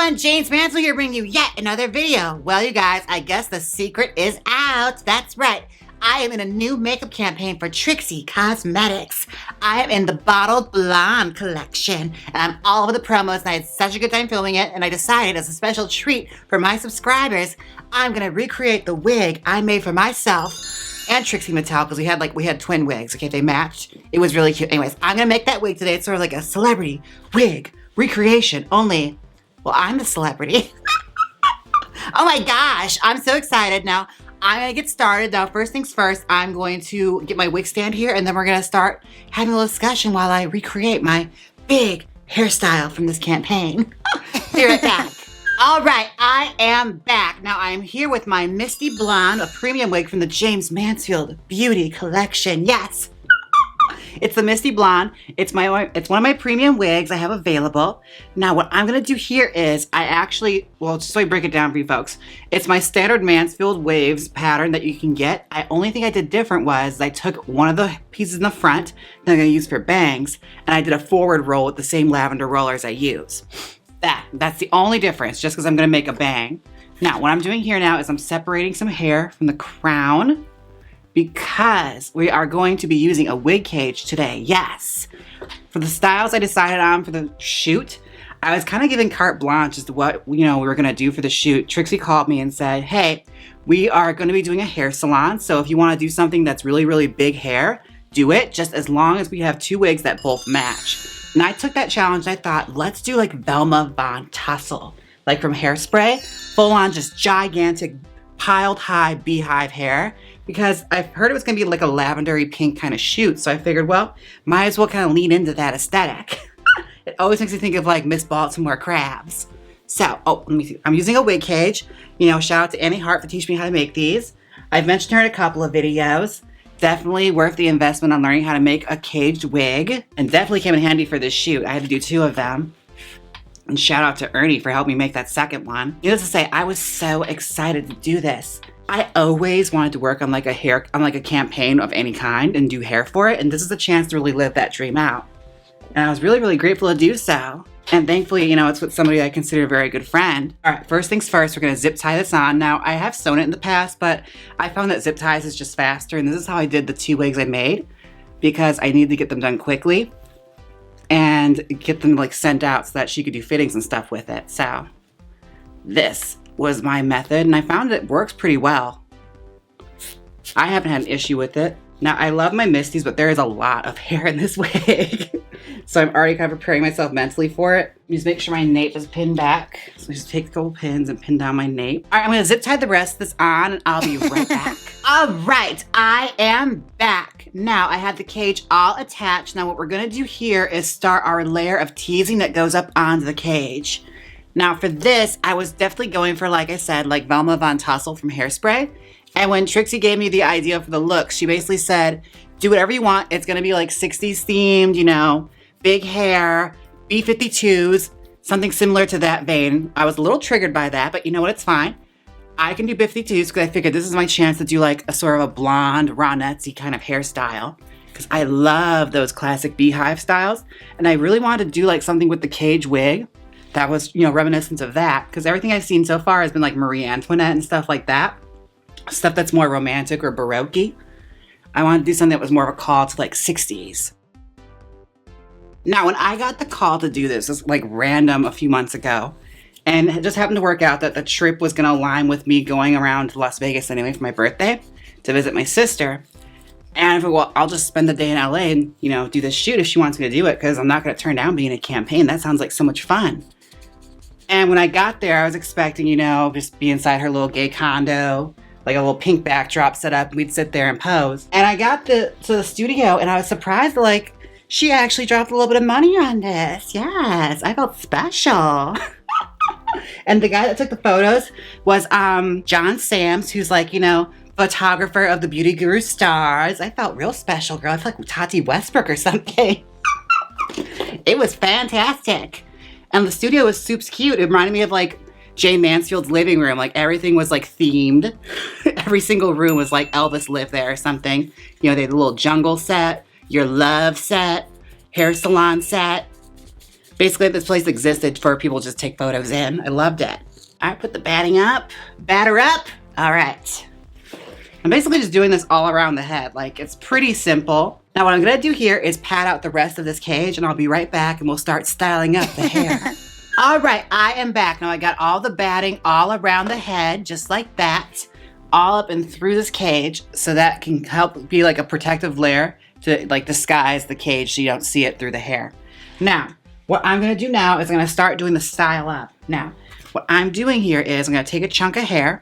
everyone, Jaymes Mansfield here bringing you yet another video. Well, you guys, I guess the secret is out. That's right. I am in a new makeup campaign for Trixie Cosmetics. I am in the Bottle Blonde collection, and I'm all over the promos, and I had such a good time filming it, and I decided as a special treat for my subscribers, I'm gonna recreate the wig I made for myself and Trixie Mattel, because we had twin wigs, okay, they matched. It was really cute. Anyways, I'm gonna make that wig today. It's sort of like a celebrity wig recreation, only, well, I'm the celebrity. Oh my gosh, I'm so excited. Now, I'm gonna get started. Now, first things first, I'm going to get my wig stand here, and then we're gonna start having a little discussion while I recreate my big hairstyle from this campaign. Be right back. All right, I am back. Now, I am here with my Misty Blonde, a premium wig from the Jaymes Mansfield Beauty Collection. Yes. It's the Misty Blonde. It's one of my premium wigs I have available. Now, what I'm gonna do here is well, just so I break it down for you folks, it's my standard Mansfield waves pattern that you can get. Only thing I did different was I took one of the pieces in the front that I'm gonna use for bangs, and I did a forward roll with the same lavender rollers I use. That's the only difference, just because I'm gonna make a bang. Now, what I'm doing here now is I'm separating some hair from the crown, because we are going to be using a wig cage today, yes. For the styles I decided on for the shoot, I was kind of giving carte blanche as to what we were gonna do for the shoot. Trixie called me and said, hey, we are gonna be doing a hair salon, so if you wanna do something that's really, really big hair, do it, just as long as we have two wigs that both match. And I took that challenge, I thought, let's do like VENMO Von Tussle, like from Hairspray, full on just gigantic, piled high beehive hair, because I've heard it was gonna be like a lavendery pink kind of shoot. So I figured, well, might as well kind of lean into that aesthetic. It always makes me think of like Miss Baltimore Crabs. So, let me see. I'm using a wig cage. Shout out to Annie Hart for teaching me how to make these. I've mentioned her in a couple of videos. Definitely worth the investment on learning how to make a caged wig, and definitely came in handy for this shoot. I had to do two of them. And shout out to Ernie for helping me make that second one. Needless to say, I was so excited to do this. I always wanted to work on like a campaign of any kind and do hair for it, and this is a chance to really live that dream out. And I was really, really grateful to do so. And thankfully, it's with somebody I consider a very good friend. All right, first things first, we're gonna zip tie this on. Now, I have sewn it in the past, but I found that zip ties is just faster, and this is how I did the two wigs I made, because I needed to get them done quickly and get them like sent out so that she could do fittings and stuff with it. So this was my method, and I found it works pretty well. I haven't had an issue with it. Now, I love my Misties, but there is a lot of hair in this wig. So I'm already kind of preparing myself mentally for it. Just make sure my nape is pinned back. So just take a couple pins and pin down my nape. All right, I'm gonna zip tie the rest of this on, and I'll be right back. All right, I am back. Now, I have the cage all attached. Now, what we're gonna do here is start our layer of teasing that goes up onto the cage. Now, for this, I was definitely going for, like I said, like VENMO Von Tussle from Hairspray. And when Trixie gave me the idea for the look, she basically said, do whatever you want. It's gonna be like 60s themed, big hair, B-52s, something similar to that vein. I was a little triggered by that, but you know what, it's fine. I can do B-52s because I figured this is my chance to do like a sort of a blonde, Ronette-y kind of hairstyle, because I love those classic beehive styles. And I really wanted to do like something with the cage wig that was, reminiscent of that, because everything I've seen so far has been like Marie Antoinette and stuff like that. Stuff that's more romantic or Baroque-y. I wanted to do something that was more of a call to like 60s. Now, when I got the call to do this, it was like random a few months ago, and it just happened to work out that the trip was gonna align with me going around to Las Vegas anyway for my birthday to visit my sister. And I thought, well, I'll just spend the day in LA and, do this shoot if she wants me to do it, because I'm not gonna turn down being in a campaign. That sounds like so much fun. And when I got there, I was expecting, just be inside her little gay condo, like a little pink backdrop set up, and we'd sit there and pose. And I got to the studio, and I was surprised, like, she actually dropped a little bit of money on this. Yes, I felt special. And the guy that took the photos was Jon Sams, who's like, photographer of the Beauty Guru stars. I felt real special, girl. I felt like Tati Westbrook or something. It was fantastic. And the studio was super cute. It reminded me of like Jay Mansfield's living room. Like everything was like themed. Every single room was like Elvis lived there or something. They had a little jungle set, your love set, hair salon set. Basically, this place existed for people to just take photos in. I loved it. All right, put the batting up. Batter up. All right. I'm basically just doing this all around the head. Like, it's pretty simple. Now, what I'm gonna do here is pat out the rest of this cage, and I'll be right back, and we'll start styling up the hair. All right, I am back. Now, I got all the batting all around the head, just like that, all up and through this cage, so that can help be like a protective layer to like disguise the cage so you don't see it through the hair. Now, what I'm gonna do now is I'm gonna start doing the style up. Now, what I'm doing here is I'm gonna take a chunk of hair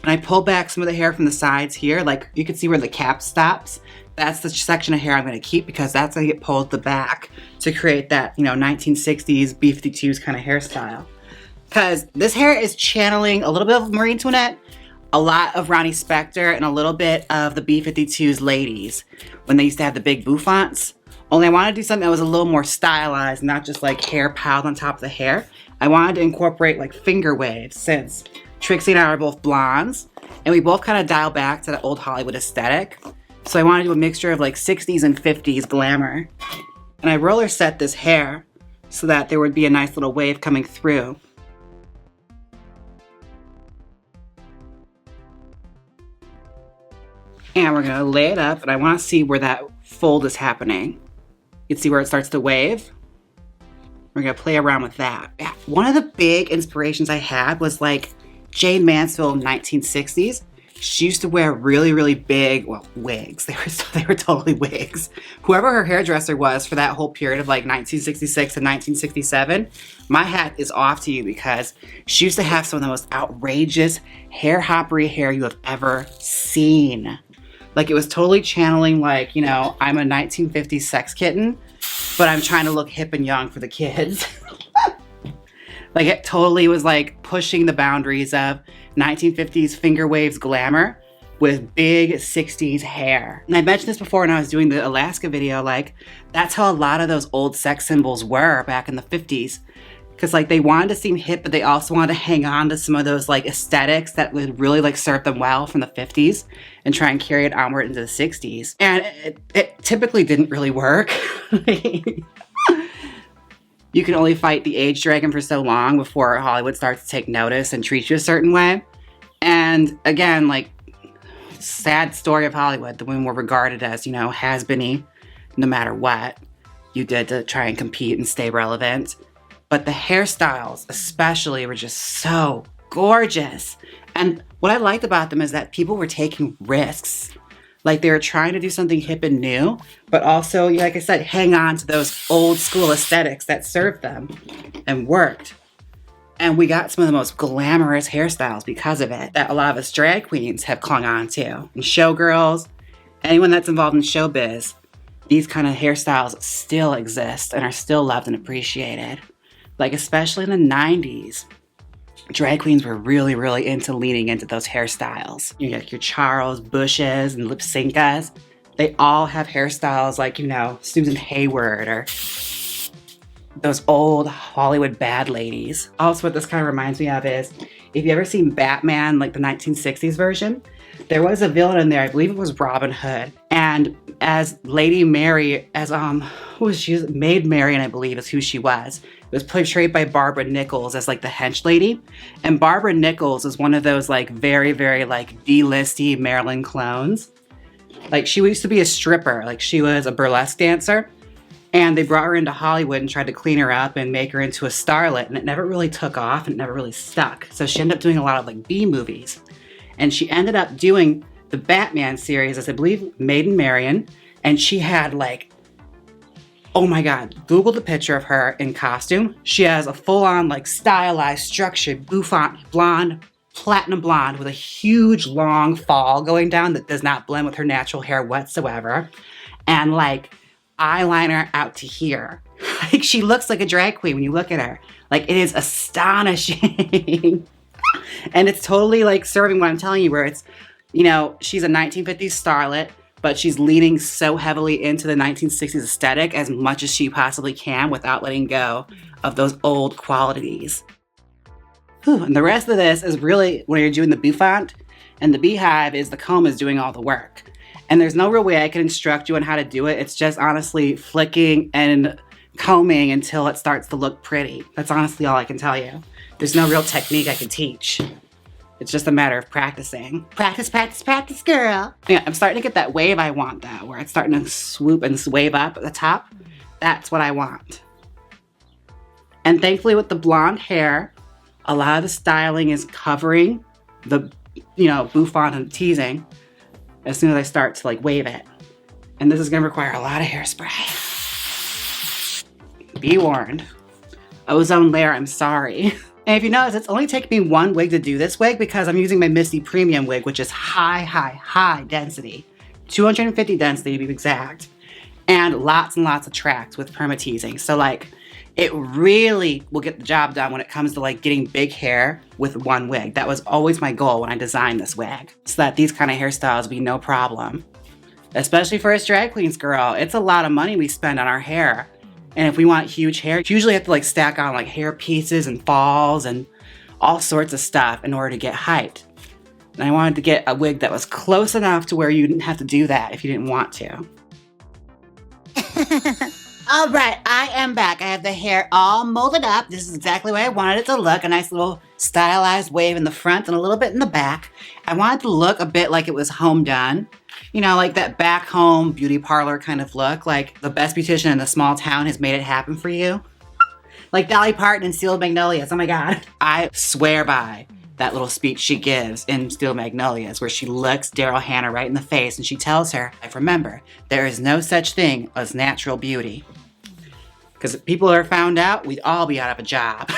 and I pull back some of the hair from the sides here. Like you can see where the cap stops. That's the section of hair I'm gonna keep because that's gonna get pulled the back to create that, 1960s B-52s kind of hairstyle. Because this hair is channeling a little bit of Marie Antoinette, a lot of Ronnie Spector, and a little bit of the B-52s ladies when they used to have the big bouffants. Only I wanted to do something that was a little more stylized, not just like hair piled on top of the hair. I wanted to incorporate like finger waves since Trixie and I are both blondes and we both kind of dial back to the old Hollywood aesthetic. So I wanted to do a mixture of like 60s and 50s glamour. And I roller set this hair so that there would be a nice little wave coming through. And we're gonna lay it up and I wanna see where that fold is happening. You can see where it starts to wave. We're gonna play around with that. Yeah. One of the big inspirations I had was like Jane Mansfield in the 1960s. She used to wear really, really big, wigs. They were totally wigs. Whoever her hairdresser was for that whole period of like 1966 and 1967, my hat is off to you because she used to have some of the most outrageous hair hoppery hair you have ever seen. Like it was totally channeling like, I'm a 1950s sex kitten, but I'm trying to look hip and young for the kids. Like it totally was like pushing the boundaries of 1950s finger waves glamour with big 60s hair. And I mentioned this before when I was doing the Alaska video, like that's how a lot of those old sex symbols were back in the 50s. Because like they wanted to seem hip, but they also wanted to hang on to some of those like aesthetics that would really like serve them well from the 50s and try and carry it onward into the 60s. And it typically didn't really work. You can only fight the age dragon for so long before Hollywood starts to take notice and treat you a certain way. And again, like sad story of Hollywood, the women were regarded as, has-been-y no matter what you did to try and compete and stay relevant. But the hairstyles especially were just so gorgeous. And what I liked about them is that people were taking risks. Like they were trying to do something hip and new, but also, like I said, hang on to those old school aesthetics that served them and worked. And we got some of the most glamorous hairstyles because of it that a lot of us drag queens have clung on to. And showgirls, anyone that's involved in showbiz, these kind of hairstyles still exist and are still loved and appreciated. Like especially in the 90s, drag queens were really, really into leaning into those hairstyles. You got your Charles Bushes and Lip Syncas. They all have hairstyles like, Susan Hayward or those old Hollywood bad ladies. Also, what this kind of reminds me of is, if you ever seen Batman, like the 1960s version, there was a villain in there, I believe it was Robin Hood. And as Lady Mary, who was she? Maid Marian, I believe is who she was. It was portrayed by Barbara Nichols as like the hench lady. And Barbara Nichols is one of those like very, very like D-listy Marilyn clones. Like she used to be a stripper, like she was a burlesque dancer. And they brought her into Hollywood and tried to clean her up and make her into a starlet. And it never really took off and it never really stuck. So she ended up doing a lot of like B movies. And she ended up doing the Batman series as I believe Maiden Marian. And she had like, oh my God, Google the picture of her in costume. She has a full-on like stylized, structured, bouffant, blonde, platinum blonde with a huge long fall going down that does not blend with her natural hair whatsoever. And like eyeliner out to here. Like she looks like a drag queen when you look at her. Like it is astonishing. And it's totally like serving what I'm telling you, where it's, she's a 1950s starlet, but she's leaning so heavily into the 1960s aesthetic as much as she possibly can without letting go of those old qualities. Whew, and the rest of this is really when you're doing the bouffant, and the beehive is the comb is doing all the work. And there's no real way I can instruct you on how to do it. It's just honestly flicking and combing until it starts to look pretty. That's honestly all I can tell you. There's no real technique I can teach. It's just a matter of practicing. Practice, practice, practice, girl. Yeah, I'm starting to get that wave I want though, where it's starting to swoop and wave up at the top. That's what I want. And thankfully with the blonde hair, a lot of the styling is covering the, bouffant and teasing as soon as I start to like wave it. And this is gonna require a lot of hairspray. Be warned. Ozone layer, I'm sorry. And if you notice, it's only taken me one wig to do this wig because I'm using my Misty Premium wig, which is high density. 250 density to be exact. And lots of tracks with perma teasing. So like, it really will get the job done when it comes to like getting big hair with one wig. That was always my goal when I designed this wig. So that these kind of hairstyles would be no problem. Especially for us drag queens, girl. It's a lot of money we spend on our hair. And if we want huge hair, you usually have to like stack on like hair pieces and falls and all sorts of stuff in order to get hyped. And I wanted to get a wig that was close enough to where you didn't have to do that if you didn't want to. All right, I am back. I have the hair all molded up. This is exactly the way I wanted it to look. A nice little stylized wave in the front and a little bit in the back. I wanted to look a bit like it was home done. Like that back home beauty parlor kind of look. Like the best beautician in the small town has made it happen for you. Like Dolly Parton in Steel Magnolias. Oh my God. I swear by that little speech she gives in Steel Magnolias where she looks Daryl Hannah right in the face and she tells her, remember, there is no such thing as natural beauty. Because if people are found out, we'd all be out of a job.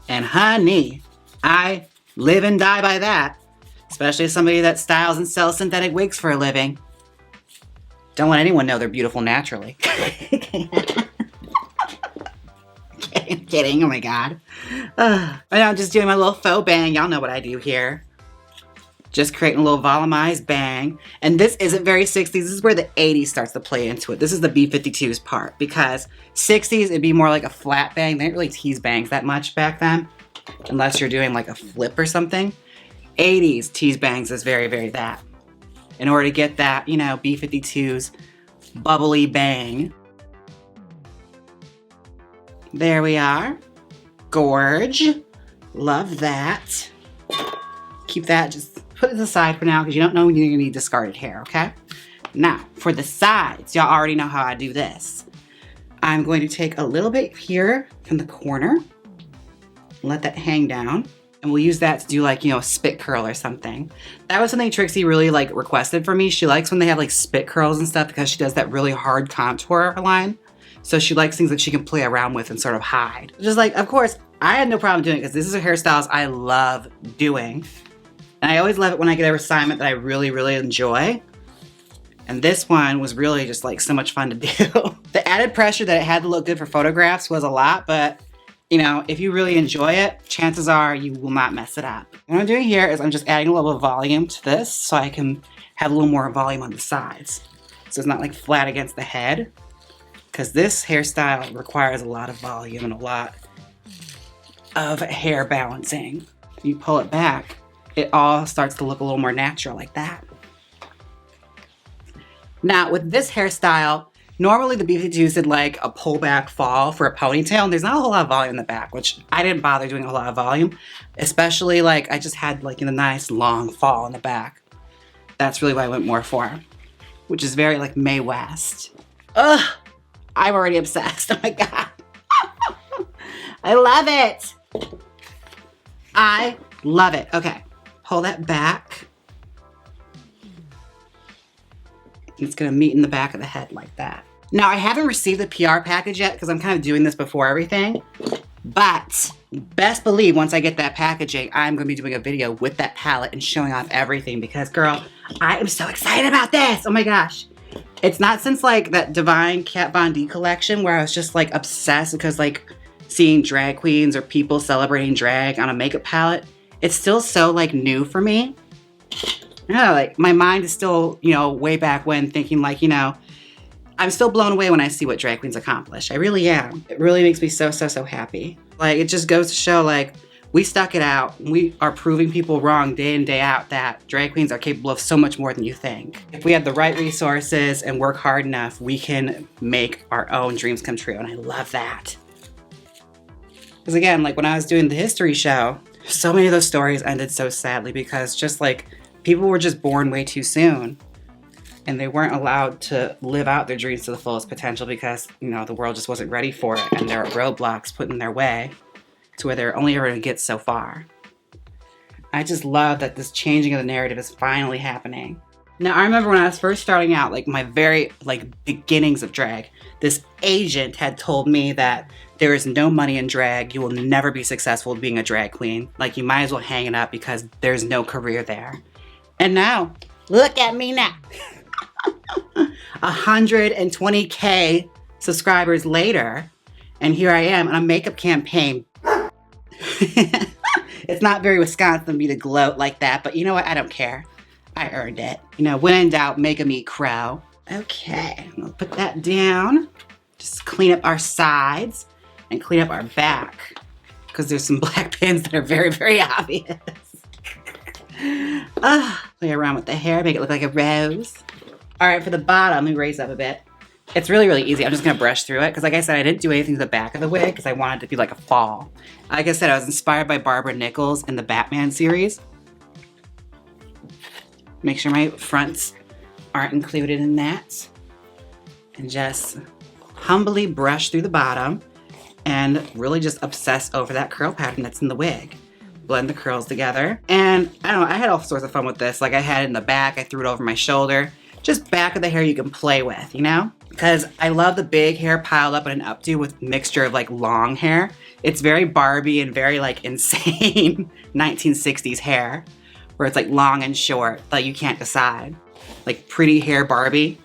And honey, I live and die by that. Especially as somebody that styles and sells synthetic wigs for a living. Don't let anyone know they're beautiful naturally. I'm kidding, oh my God. I know, I'm just doing my little faux bang. Y'all know what I do here. Just creating a little volumized bang. And this isn't very 60s. This is where the 80s starts to play into it. This is the B-52s part. Because 60s, it'd be more like a flat bang. They didn't really tease bangs that much back then. Unless you're doing like a flip or something. 80s tease bangs is very that. In order to get that, B-52's bubbly bang. There we are. Gorge. Love that. Keep that, just put it aside for now because you don't know when you're gonna need discarded hair, okay? Now, for the sides, y'all already know how I do this. I'm going to take a little bit here from the corner. Let that hang down. And we'll use that to do like, a spit curl or something. That was something Trixie really like requested for me. She likes when they have like spit curls and stuff because she does that really hard contour line. So she likes things that she can play around with and sort of hide. Just like, of course, I had no problem doing it because this is a hairstyles I love doing. And I always love it when I get a assignment that I really enjoy. And this one was really just like so much fun to do. The added pressure that it had to look good for photographs was a lot, but if you really enjoy it, chances are you will not mess it up. What I'm doing here is I'm just adding a little volume to this so I can have a little more volume on the sides. So it's not like flat against the head. Because this hairstyle requires a lot of volume and a lot of hair balancing. If you pull it back, it all starts to look a little more natural like that. Now with this hairstyle, normally the B-52s did like a pullback fall for a ponytail, and there's not a whole lot of volume in the back, which I didn't bother doing a whole lot of volume, especially like I just had like a nice long fall in the back. That's really what I went more for, which is very like Mae West. Ugh, I'm already obsessed, oh my God. I love it. I love it. Okay, pull that back. It's gonna meet in the back of the head like that. Now, I haven't received the PR package yet because I'm kind of doing this before everything, but best believe once I get that packaging, I'm going to be doing a video with that palette and showing off everything because, girl, I am so excited about this. Oh my gosh. It's not since like that Divine Kat Von D collection where I was just like obsessed because like seeing drag queens or people celebrating drag on a makeup palette. It's still so like new for me. Yeah, like my mind is still, way back when thinking like, I'm still blown away when I see what drag queens accomplish. I really am. It really makes me so happy. Like, it just goes to show, like, We stuck it out. We are proving people wrong day in, day out that drag queens are capable of so much more than you think. If we have the right resources and work hard enough, we can make our own dreams come true. And I love that. Because again, like when I was doing the history show, so many of those stories ended so sadly because just like people were just born way too soon and they weren't allowed to live out their dreams to the fullest potential because, you know, the world just wasn't ready for it and there are roadblocks put in their way to where they're only ever going to get so far. I just love that this changing of the narrative is finally happening. Now, I remember when I was first starting out, like my very beginnings of drag, this agent had told me that there is no money in drag. You will never be successful being a drag queen. Like you might as well hang it up because there's no career there. And now, look at me now. 120K subscribers later, and here I am on a makeup campaign. It's not very Wisconsin of me to gloat like that, but you know what? I don't care. I earned it. You know, when in doubt, make 'em eat crow. Okay, we'll put that down. Just clean up our sides and clean up our back because there's some black pins that are very, very obvious. Play around with the hair, make it look like a rose. All right, for the bottom, let me raise up a bit. It's really, really easy. I'm just gonna brush through it because like I said, I didn't do anything to the back of the wig because I wanted it to be like a fall. Like I said, I was inspired by Barbara Nichols in the Batman series. Make sure my fronts aren't included in that. And just humbly brush through the bottom and really just obsess over that curl pattern that's in the wig. Blend the curls together. And I don't know, I had all sorts of fun with this. Like I had it in the back, I threw it over my shoulder. Just back of the hair you can play with, you know? Because I love the big hair piled up in an updo with mixture of like long hair. It's very Barbie and very like insane 1960s hair where it's like long and short, like you can't decide. Like pretty hair Barbie,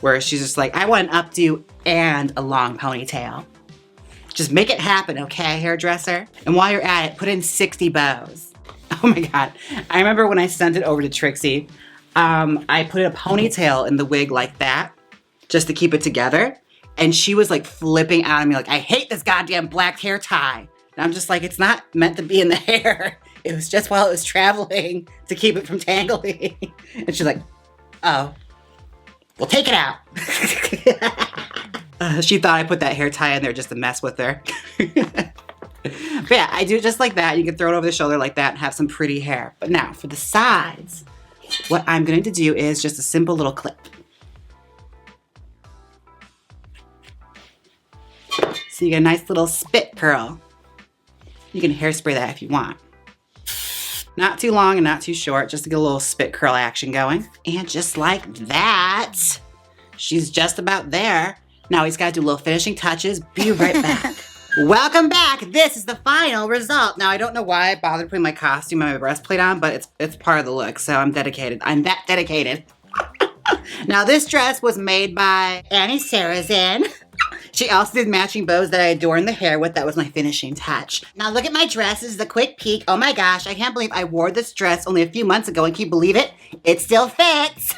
where she's just like, I want an updo and a long ponytail. Just make it happen, okay, hairdresser? And while you're at it, put in 60 bows. Oh my God. I remember when I sent it over to Trixie, I put a ponytail in the wig like that, just to keep it together. And she was like flipping out at me like, I hate this goddamn black hair tie. And I'm just like, it's not meant to be in the hair. It was just while it was traveling to keep it from tangling. And she's like, oh, well, take it out. She thought I put that hair tie in there just to mess with her. But yeah, I do it just like that. You can throw it over the shoulder like that and have some pretty hair. But now for the sides, what I'm going to do is just a simple little clip. So you get a nice little spit curl. You can hairspray that if you want. Not too long and not too short, just to get a little spit curl action going. And just like that, she's just about there. Now he's got to do little finishing touches. Be right back. Welcome back. This is the final result. Now I don't know why I bothered putting my costume and my breastplate on, but it's part of the look, so I'm dedicated. I'm that dedicated. Now this dress was made by Annie Sarazin. She also did matching bows that I adorned the hair with. That was my finishing touch. Now look at my dress. This is a quick peek. Oh my gosh, I can't believe I wore this dress only a few months ago, and can you believe it? It still fits.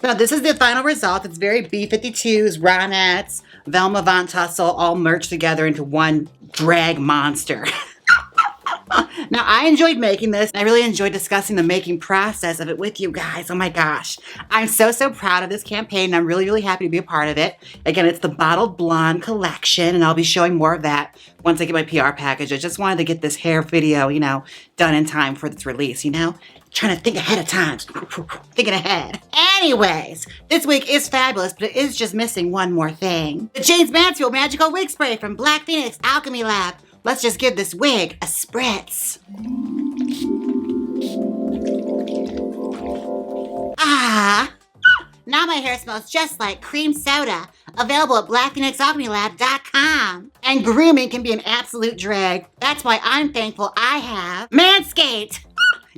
Now this is the final result. It's very B-52s, Ronettes, Velma Von Tussle all merged together into one drag monster. Now I enjoyed making this. I really enjoyed discussing the making process of it with you guys. Oh my gosh. I'm so proud of this campaign, and I'm really, really happy to be a part of it. Again, it's the Bottle Blonde collection, and I'll be showing more of that once I get my PR package. I just wanted to get this hair video, you know, done in time for its release, you know? Trying to think ahead of time. Thinking ahead. Anyways, this wig is fabulous, but it is just missing one more thing. The Jaymes Mansfield Magical Wig Spray from Black Phoenix Alchemy Lab. Let's just give this wig a spritz. Ah! Now my hair smells just like cream soda. Available at blackphoenixalchemylab.com. And grooming can be an absolute drag. That's why I'm thankful I have Manscaped.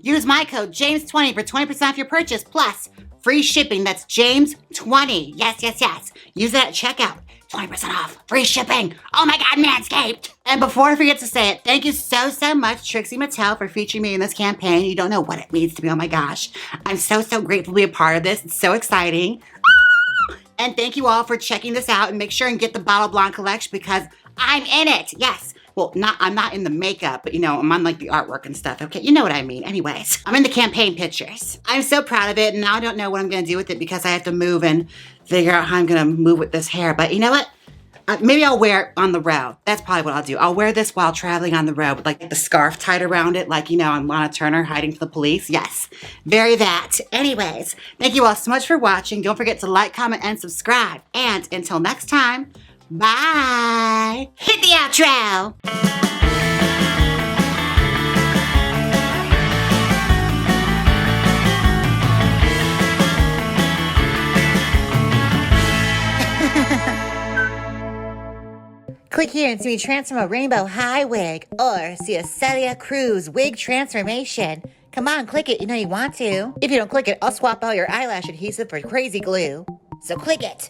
Use my code Jaymes20 for 20% off your purchase, plus free shipping. That's Jaymes20. Yes, yes, yes. Use that at checkout. 20% off. Free shipping. Oh my God, Manscaped. And before I forget to say it, thank you so much, Trixie Mattel, for featuring me in this campaign. You don't know what it means to me. Oh my gosh. I'm so grateful to be a part of this. It's so exciting. And thank you all for checking this out, and make sure and get the Bottle Blonde collection because I'm in it. Yes. Well, I'm not in the makeup, but you know, I'm on like the artwork and stuff. Okay, you know what I mean. Anyways, I'm in the campaign pictures. I'm so proud of it, and now I don't know what I'm gonna do with it because I have to move and figure out how I'm gonna move with this hair. But you know what? Maybe I'll wear it on the road. That's probably what I'll do. I'll wear this while traveling on the road with like the scarf tied around it, like, you know, on Lana Turner hiding from the police. Yes, very that. Anyways, thank you all so much for watching. Don't forget to like, comment, and subscribe. And until next time, bye. Hit the outro. Click here and see me transform a rainbow high wig, or see a Celia Cruz wig transformation. Come on, click it, you know you want to. If you don't click it, I'll swap out your eyelash adhesive for crazy glue. So click it.